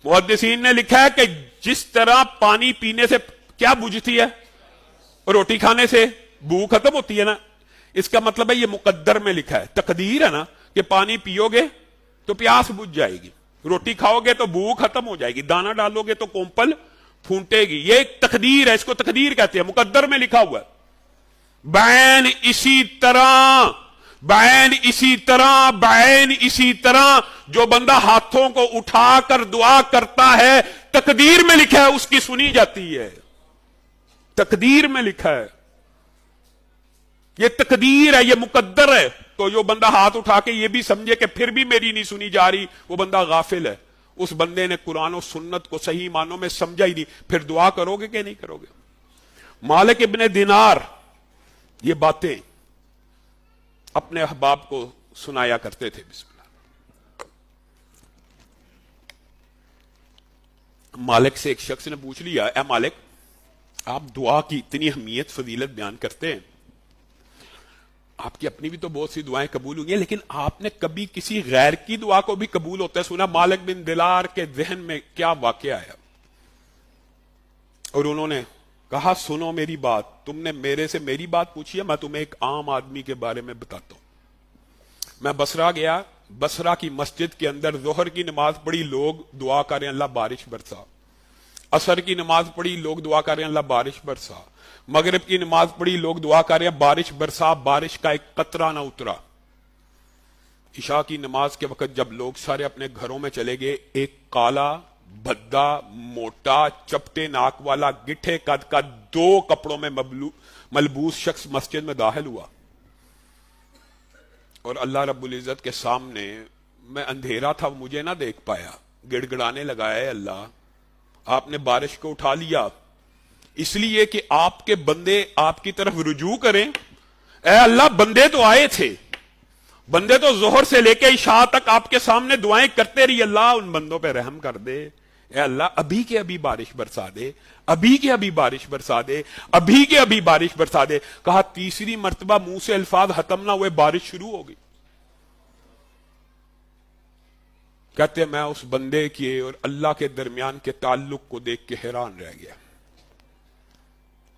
محدثین نے لکھا ہے کہ جس طرح پانی پینے سے کیا بجھتی ہے، روٹی کھانے سے بھوک ختم ہوتی ہے نا، اس کا مطلب ہے یہ مقدر میں لکھا ہے، تقدیر ہے نا کہ پانی پیو گے تو پیاس بجھ جائے گی، روٹی کھاؤ گے تو بھوک ختم ہو جائے گی، دانا ڈالو گے تو کومپل پھونٹے گی، یہ ایک تقدیر ہے، اس کو تقدیر کہتے ہیں، مقدر میں لکھا ہوا ہے۔ بعین اسی طرح، بعین اسی طرح، بعین اسی طرح جو بندہ ہاتھوں کو اٹھا کر دعا کرتا ہے تقدیر میں لکھا ہے اس کی سنی جاتی ہے، تقدیر میں لکھا ہے، یہ تقدیر ہے، یہ مقدر ہے۔ تو جو بندہ ہاتھ اٹھا کے یہ بھی سمجھے کہ پھر بھی میری نہیں سنی جا رہی، وہ بندہ غافل ہے، اس بندے نے قرآن و سنت کو صحیح معنوں میں سمجھا ہی نہیں، پھر دعا کرو گے کہ نہیں کرو گے۔ مالک ابن دینار یہ باتیں اپنے احباب کو سنایا کرتے تھے۔ بسم اللہ۔ مالک سے ایک شخص نے پوچھ لیا، اے مالک، آپ دعا کی اتنی اہمیت فضیلت بیان کرتے ہیں، آپ کی اپنی بھی تو بہت سی دعائیں قبول ہوئی ہیں، لیکن آپ نے کبھی کسی غیر کی دعا کو بھی قبول ہوتا ہے سنا؟ مالک بن دینار کے ذہن میں کیا واقعہ آیا اور انہوں نے کہا، سنو میری بات، تم نے میرے سے میری بات پوچھی ہے، میں تمہیں ایک عام آدمی کے بارے میں بتاتا ہوں۔ میں بصرہ گیا، بصرہ کی مسجد کے اندر ظہر کی نماز پڑھی، لوگ دعا کریں اللہ بارش برسا، عصر کی نماز پڑھی، لوگ دعا کریں اللہ بارش برسا، مغرب کی نماز پڑھی، لوگ دعا کریں بارش برسا، بارش کا ایک قطرہ نہ اترا۔ عشاء کی نماز کے وقت جب لوگ سارے اپنے گھروں میں چلے گئے، ایک کالا بھدا موٹا چپٹے ناک والا گٹھے قد کا 2 کپڑوں میں ملبوس شخص مسجد میں داخل ہوا، اور اللہ رب العزت کے سامنے، میں اندھیرا تھا مجھے نہ دیکھ پایا، گڑ گڑانے لگا، اے اللہ آپ نے بارش کو اٹھا لیا اس لیے کہ آپ کے بندے آپ کی طرف رجوع کریں۔ اے اللہ بندے تو آئے تھے، بندے تو ظہر سے لے کے عشاء تک آپ کے سامنے دعائیں کرتے رہی، اللہ ان بندوں پہ رحم کر دے، اے اللہ ابھی کے ابھی بارش برسا دے، ابھی کے ابھی بارش برسا دے، ابھی کے ابھی بارش برسا دے۔ کہا تیسری مرتبہ منہ سے الفاظ ختم نہ ہوئے بارش شروع ہو گئی۔ کہتے میں اس بندے کے اور اللہ کے درمیان کے تعلق کو دیکھ کے حیران رہ گیا۔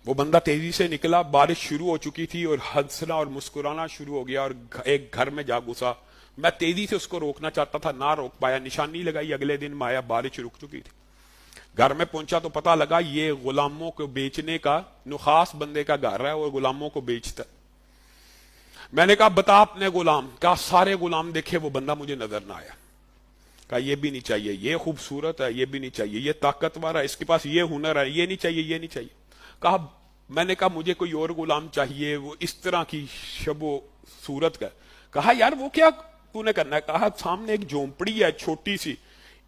وہ بندہ تیزی سے نکلا، بارش شروع ہو چکی تھی اور ہنسنا اور مسکرانا شروع ہو گیا اور ایک گھر میں جا گھسا۔ میں تیزی سے اس کو روکنا چاہتا تھا، نہ روک پایا، نشانی لگائی، اگلے دن میں آیا، بارش رک چکی تھی۔ گھر میں پہنچا تو پتا لگا یہ غلاموں کو بیچنے کا نخاس بندے کا گھر ہے اور غلاموں کو بیچتا ہے۔ میں نے کہا بتا اپنے غلام، کہا سارے غلام دیکھے، وہ بندہ مجھے نظر نہ آیا۔ کہا یہ بھی نہیں چاہیے، یہ خوبصورت ہے، یہ بھی نہیں چاہیے، یہ طاقتور ہے، اس کے پاس یہ ہنر ہے، یہ نہیں چاہیے، یہ نہیں چاہیے۔ کہا میں نے کہا مجھے کوئی اور غلام چاہیے وہ اس طرح کی شب و صورت کا۔ کہا یار وہ کیا تو نے کرنا ہے؟ کہا سامنے ایک جھونپڑی ہے چھوٹی سی،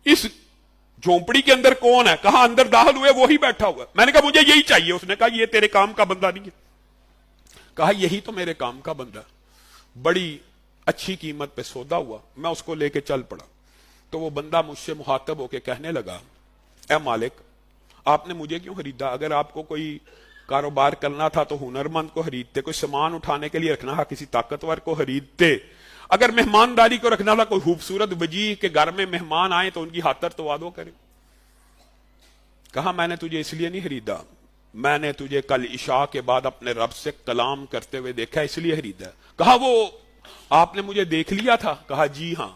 اس جھونپڑی کے اندر کون ہے؟ کہا اندر داخل ہوئے وہی بیٹھا ہوا ہے۔ میں نے کہا مجھے یہی چاہیے۔ اس نے کہا یہ تیرے کام کا بندہ نہیں ہے۔ کہا یہی تو میرے کام کا بندہ۔ بڑی اچھی قیمت پہ سودا ہوا، میں اس کو لے کے چل پڑا۔ تو وہ بندہ مجھ سے مخاطب ہو کے کہنے لگا، اے مالک آپ نے مجھے کیوں خریدا؟ اگر آپ کو کوئی کاروبار کرنا تھا تو ہنرمند کو خریدتے، کوئی سامان اٹھانے کے لیے رکھنا تھا کسی طاقتور کو خریدتے، اگر مہمانداری کو رکھنا تھا کوئی خوبصورت وجیح کے گھر میں مہمان آئے تو ان کی خاطر تو وعدو کرے۔ کہا میں نے تجھے اس لیے نہیں خریدا، میں نے تجھے کل عشاء کے بعد اپنے رب سے کلام کرتے ہوئے دیکھا اس لیے خریدا۔ کہا وہ آپ نے مجھے دیکھ لیا تھا؟ کہا جی ہاں۔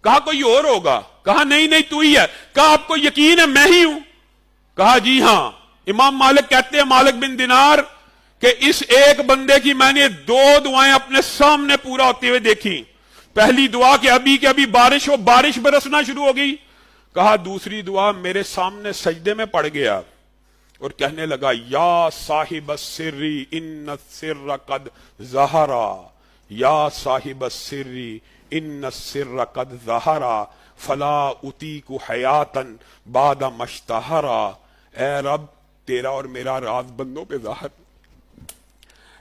کہا کوئی اور ہوگا؟ کہا نہیں نہیں تو ہی ہے۔ کہا آپ کو یقین ہے میں ہی ہوں؟ کہا جی ہاں۔ امام مالک کہتے ہیں مالک بن دینار کہ اس ایک بندے کی میں نے 2 دعائیں اپنے سامنے پورا ہوتے ہوئے دیکھی۔ پہلی دعا کہ ابھی کے ابھی بارش ہو، بارش برسنا شروع ہو گئی۔ کہا دوسری دعا میرے سامنے سجدے میں پڑ گیا اور کہنے لگا یا صاحب السری ان السر قد ظہرا، یا صاحب السری ان السر قد ظہرا فلا اطیق حیاتا بعد مشتہرا۔ اے رب تیرا اور میرا راز بندوں پہ ظاہر،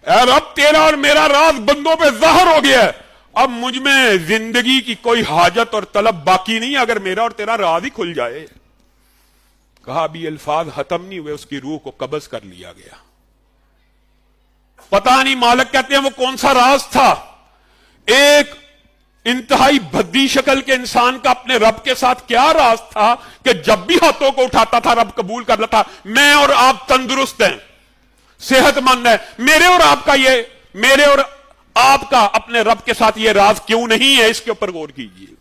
اے رب تیرا اور میرا راز بندوں پہ ظاہر ہو گیا ہے، اب مجھ میں زندگی کی کوئی حاجت اور طلب باقی نہیں اگر میرا اور تیرا راز ہی کھل جائے۔ کہا ابھی الفاظ ختم نہیں ہوئے اس کی روح کو قبض کر لیا گیا۔ پتہ نہیں مالک کہتے ہیں وہ کون سا راز تھا۔ ایک انتہائی بھدی شکل کے انسان کا اپنے رب کے ساتھ کیا راز تھا کہ جب بھی ہاتھوں کو اٹھاتا تھا رب قبول کر لیتا. میں اور آپ تندرست ہیں, صحت مند ہیں. میرے اور آپ کا اپنے رب کے ساتھ یہ راز کیوں نہیں ہے, اس کے اوپر غور کیجیے.